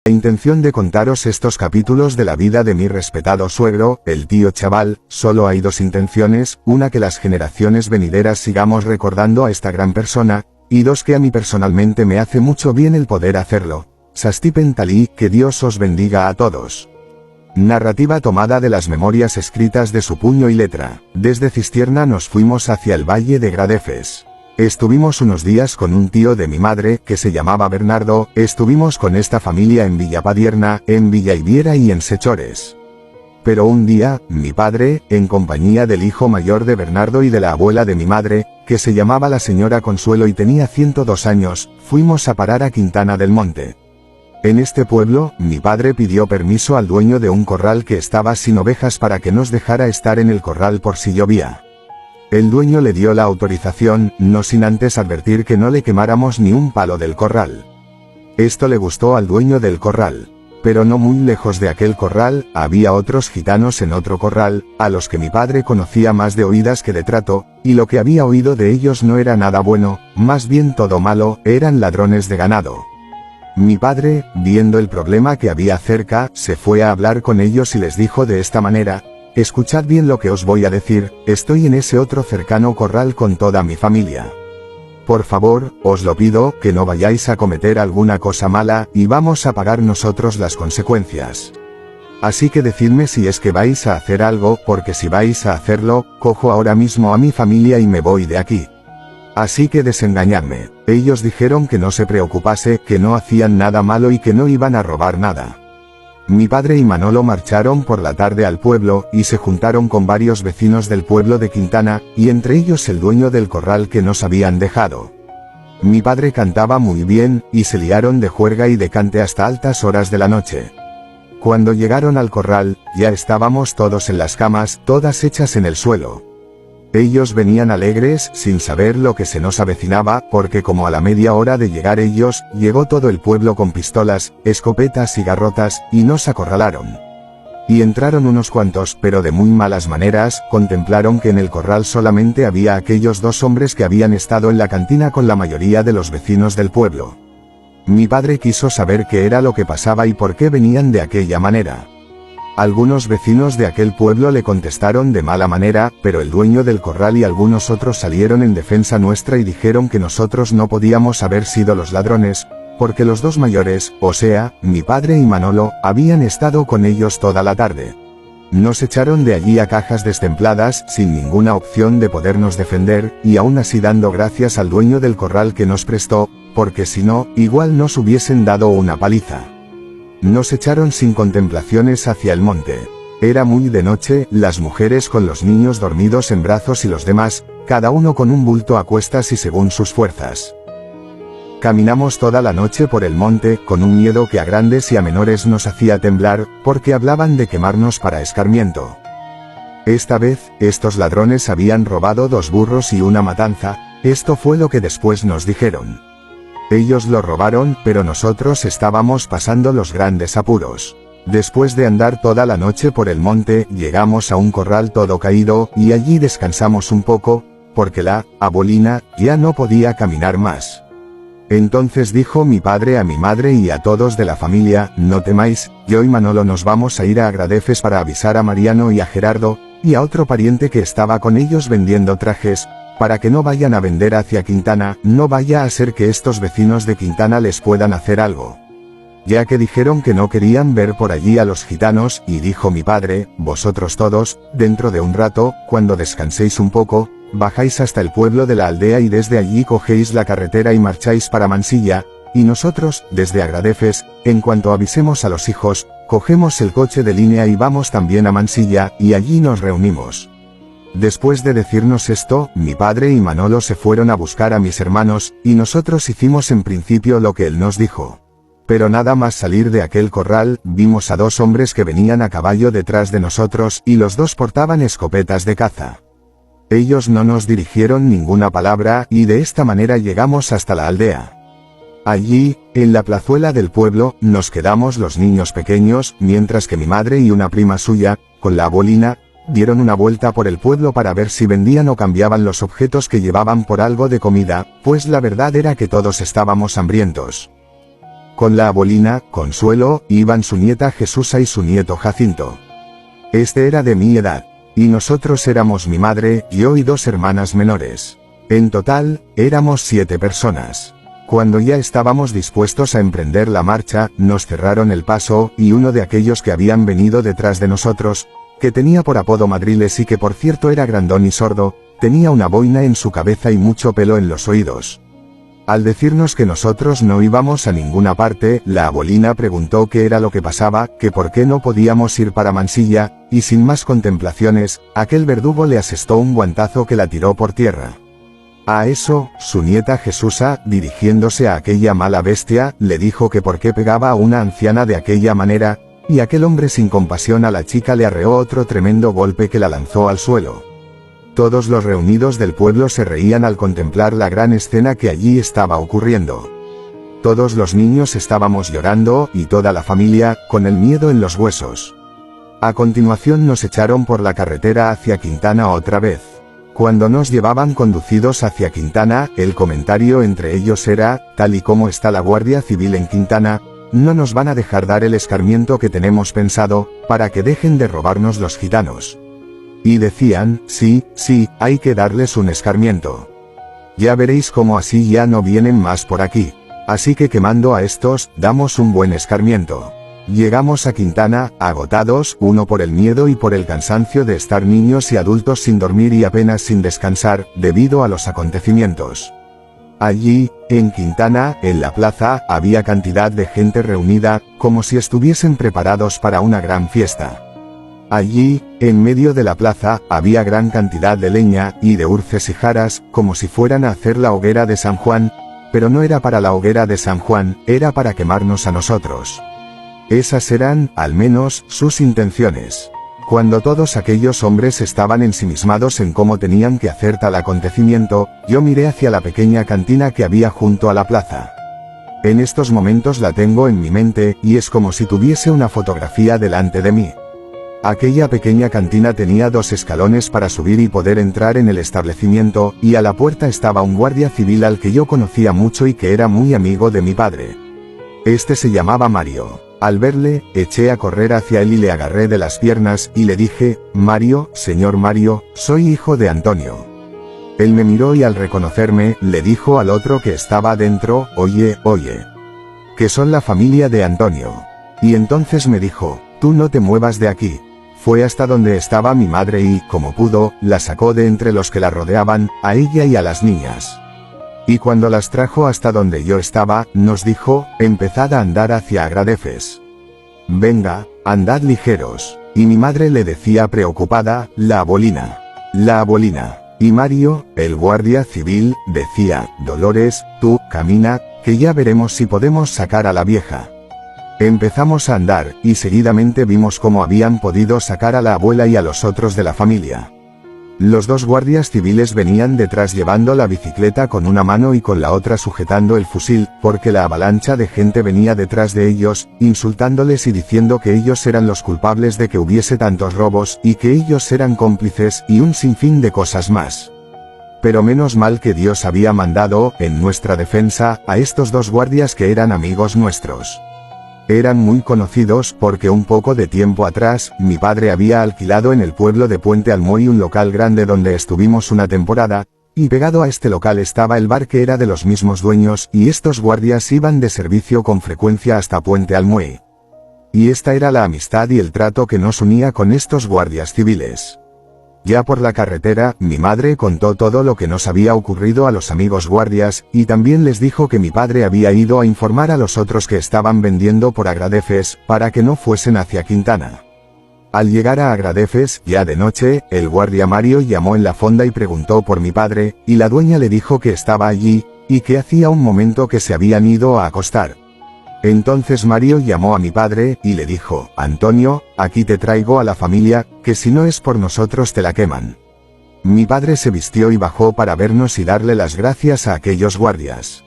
La intención de contaros estos capítulos de la vida de mi respetado suegro, el tío Chaval, solo hay dos intenciones, una que las generaciones venideras sigamos recordando a esta gran persona, y dos que a mí personalmente me hace mucho bien el poder hacerlo. Sastipen Talí, que Dios os bendiga a todos. Narrativa tomada de las memorias escritas de su puño y letra. Desde Cistierna nos fuimos hacia el valle de Gradefes. Estuvimos unos días con un tío de mi madre, que se llamaba Bernardo, estuvimos con esta familia en Villapadierna, en Villaiviera y en Sechores. Pero un día, mi padre, en compañía del hijo mayor de Bernardo y de la abuela de mi madre, que se llamaba la señora Consuelo y tenía 102 años, fuimos a parar a Quintana del Monte. En este pueblo, mi padre pidió permiso al dueño de un corral que estaba sin ovejas para que nos dejara estar en el corral por si llovía. El dueño le dio la autorización, no sin antes advertir que no le quemáramos ni un palo del corral. Esto le gustó al dueño del corral. Pero no muy lejos de aquel corral, había otros gitanos en otro corral, a los que mi padre conocía más de oídas que de trato, y lo que había oído de ellos no era nada bueno, más bien todo malo, eran ladrones de ganado. Mi padre, viendo el problema que había cerca, se fue a hablar con ellos y les dijo de esta manera: escuchad bien lo que os voy a decir, estoy en ese otro cercano corral con toda mi familia. Por favor, os lo pido, que no vayáis a cometer alguna cosa mala, y vamos a pagar nosotros las consecuencias. Así que decidme si es que vais a hacer algo, porque si vais a hacerlo, cojo ahora mismo a mi familia y me voy de aquí. Así que desengañadme. Ellos dijeron que no se preocupase, que no hacían nada malo y que no iban a robar nada. Mi padre y Manolo marcharon por la tarde al pueblo, y se juntaron con varios vecinos del pueblo de Quintana, y entre ellos el dueño del corral que nos habían dejado. Mi padre cantaba muy bien, y se liaron de juerga y de cante hasta altas horas de la noche. Cuando llegaron al corral, ya estábamos todos en las camas, todas hechas en el suelo. Ellos venían alegres, sin saber lo que se nos avecinaba, porque como a la media hora de llegar ellos, llegó todo el pueblo con pistolas, escopetas y garrotas, y nos acorralaron. Y entraron unos cuantos, pero de muy malas maneras, contemplaron que en el corral solamente había aquellos dos hombres que habían estado en la cantina con la mayoría de los vecinos del pueblo. Mi padre quiso saber qué era lo que pasaba y por qué venían de aquella manera. Algunos vecinos de aquel pueblo le contestaron de mala manera, pero el dueño del corral y algunos otros salieron en defensa nuestra y dijeron que nosotros no podíamos haber sido los ladrones, porque los dos mayores, o sea, mi padre y Manolo, habían estado con ellos toda la tarde. Nos echaron de allí a cajas destempladas, sin ninguna opción de podernos defender, y aún así dando gracias al dueño del corral que nos prestó, porque si no, igual nos hubiesen dado una paliza. Nos echaron sin contemplaciones hacia el monte. Era muy de noche, las mujeres con los niños dormidos en brazos y los demás, cada uno con un bulto a cuestas y según sus fuerzas. Caminamos toda la noche por el monte, con un miedo que a grandes y a menores nos hacía temblar, porque hablaban de quemarnos para escarmiento. Esta vez, estos ladrones habían robado 2 burros y una matanza, esto fue lo que después nos dijeron. Ellos lo robaron, pero nosotros estábamos pasando los grandes apuros. Después de andar toda la noche por el monte, llegamos a un corral todo caído, y allí descansamos un poco, porque la abuelina ya no podía caminar más. Entonces dijo mi padre a mi madre y a todos de la familia: no temáis, yo y Manolo nos vamos a ir a Gradefes para avisar a Mariano y a Gerardo, y a otro pariente que estaba con ellos vendiendo trajes, para que no vayan a vender hacia Quintana, no vaya a ser que estos vecinos de Quintana les puedan hacer algo. Ya que dijeron que no querían ver por allí a los gitanos, y dijo mi padre: vosotros todos, dentro de un rato, cuando descanséis un poco, bajáis hasta el pueblo de la aldea y desde allí cogéis la carretera y marcháis para Mansilla, y nosotros, desde Gradefes, en cuanto avisemos a los hijos, cogemos el coche de línea y vamos también a Mansilla, y allí nos reunimos. Después de decirnos esto, mi padre y Manolo se fueron a buscar a mis hermanos, y nosotros hicimos en principio lo que él nos dijo. Pero nada más salir de aquel corral, vimos a 2 hombres que venían a caballo detrás de nosotros, y los 2 portaban escopetas de caza. Ellos no nos dirigieron ninguna palabra, y de esta manera llegamos hasta la aldea. Allí, en la plazuela del pueblo, nos quedamos los niños pequeños, mientras que mi madre y una prima suya, con la abuelina, dieron una vuelta por el pueblo para ver si vendían o cambiaban los objetos que llevaban por algo de comida, pues la verdad era que todos estábamos hambrientos. Con la abuelina, Consuelo, iban su nieta Jesusa y su nieto Jacinto. Este era de mi edad. Y nosotros éramos mi madre, yo y 2 hermanas menores. En total, éramos 7 personas. Cuando ya estábamos dispuestos a emprender la marcha, nos cerraron el paso, y uno de aquellos que habían venido detrás de nosotros, que tenía por apodo Madriles y que por cierto era grandón y sordo, tenía una boina en su cabeza y mucho pelo en los oídos. Al decirnos que nosotros no íbamos a ninguna parte, la abuelina preguntó qué era lo que pasaba, que por qué no podíamos ir para Mansilla, y sin más contemplaciones, aquel verdugo le asestó un guantazo que la tiró por tierra. A eso, su nieta Jesusa, dirigiéndose a aquella mala bestia, le dijo que por qué pegaba a una anciana de aquella manera, y aquel hombre sin compasión a la chica le arreó otro tremendo golpe que la lanzó al suelo. Todos los reunidos del pueblo se reían al contemplar la gran escena que allí estaba ocurriendo. Todos los niños estábamos llorando, y toda la familia, con el miedo en los huesos. A continuación nos echaron por la carretera hacia Quintana otra vez. Cuando nos llevaban conducidos hacia Quintana, el comentario entre ellos era, tal y como está la Guardia Civil en Quintana, no nos van a dejar dar el escarmiento que tenemos pensado, para que dejen de robarnos los gitanos. Y decían, sí, hay que darles un escarmiento. Ya veréis cómo así ya no vienen más por aquí. Así que quemando a estos, damos un buen escarmiento. Llegamos a Quintana, agotados, uno por el miedo y por el cansancio de estar niños y adultos sin dormir y apenas sin descansar, debido a los acontecimientos. Allí, en Quintana, en la plaza, había cantidad de gente reunida, como si estuviesen preparados para una gran fiesta. Allí, en medio de la plaza, había gran cantidad de leña, y de urces y jaras, como si fueran a hacer la hoguera de San Juan, pero no era para la hoguera de San Juan, era para quemarnos a nosotros. Esas eran, al menos, sus intenciones. Cuando todos aquellos hombres estaban ensimismados en cómo tenían que hacer tal acontecimiento, yo miré hacia la pequeña cantina que había junto a la plaza. En estos momentos la tengo en mi mente, y es como si tuviese una fotografía delante de mí. Aquella pequeña cantina tenía 2 escalones para subir y poder entrar en el establecimiento, y a la puerta estaba un guardia civil al que yo conocía mucho y que era muy amigo de mi padre. Este se llamaba Mario. Al verle, eché a correr hacia él y le agarré de las piernas, y le dije, Mario, señor Mario, soy hijo de Antonio. Él me miró y al reconocerme, le dijo al otro que estaba adentro, oye, que son la familia de Antonio. Y entonces me dijo, tú no te muevas de aquí. Fue hasta donde estaba mi madre y, como pudo, la sacó de entre los que la rodeaban, a ella y a las niñas. Y cuando las trajo hasta donde yo estaba, nos dijo, empezad a andar hacia Agradefes. Venga, andad ligeros. Y mi madre le decía preocupada, la abuelina. Y Mario, el guardia civil, decía, Dolores, tú, camina, que ya veremos si podemos sacar a la vieja. Empezamos a andar, y seguidamente vimos cómo habían podido sacar a la abuela y a los otros de la familia. Los 2 guardias civiles venían detrás llevando la bicicleta con una mano y con la otra sujetando el fusil, porque la avalancha de gente venía detrás de ellos, insultándoles y diciendo que ellos eran los culpables de que hubiese tantos robos, y que ellos eran cómplices, y un sinfín de cosas más. Pero menos mal que Dios había mandado, en nuestra defensa, a estos 2 guardias que eran amigos nuestros. Eran muy conocidos porque un poco de tiempo atrás, mi padre había alquilado en el pueblo de Puente Almoy un local grande donde estuvimos una temporada, y pegado a este local estaba el bar que era de los mismos dueños, y estos guardias iban de servicio con frecuencia hasta Puente Almoy. Y esta era la amistad y el trato que nos unía con estos guardias civiles. Ya por la carretera, mi madre contó todo lo que nos había ocurrido a los amigos guardias, y también les dijo que mi padre había ido a informar a los otros que estaban vendiendo por Agradefes, para que no fuesen hacia Quintana. Al llegar a Agradefes, ya de noche, el guardia Mario llamó en la fonda y preguntó por mi padre, y la dueña le dijo que estaba allí, y que hacía un momento que se habían ido a acostar. Entonces Mario llamó a mi padre, y le dijo, Antonio, aquí te traigo a la familia, que si no es por nosotros te la queman. Mi padre se vistió y bajó para vernos y darle las gracias a aquellos guardias.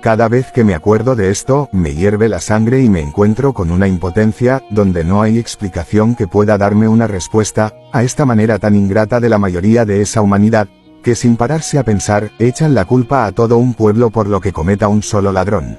Cada vez que me acuerdo de esto, me hierve la sangre y me encuentro con una impotencia, donde no hay explicación que pueda darme una respuesta, a esta manera tan ingrata de la mayoría de esa humanidad, que sin pararse a pensar, echan la culpa a todo un pueblo por lo que cometa un solo ladrón.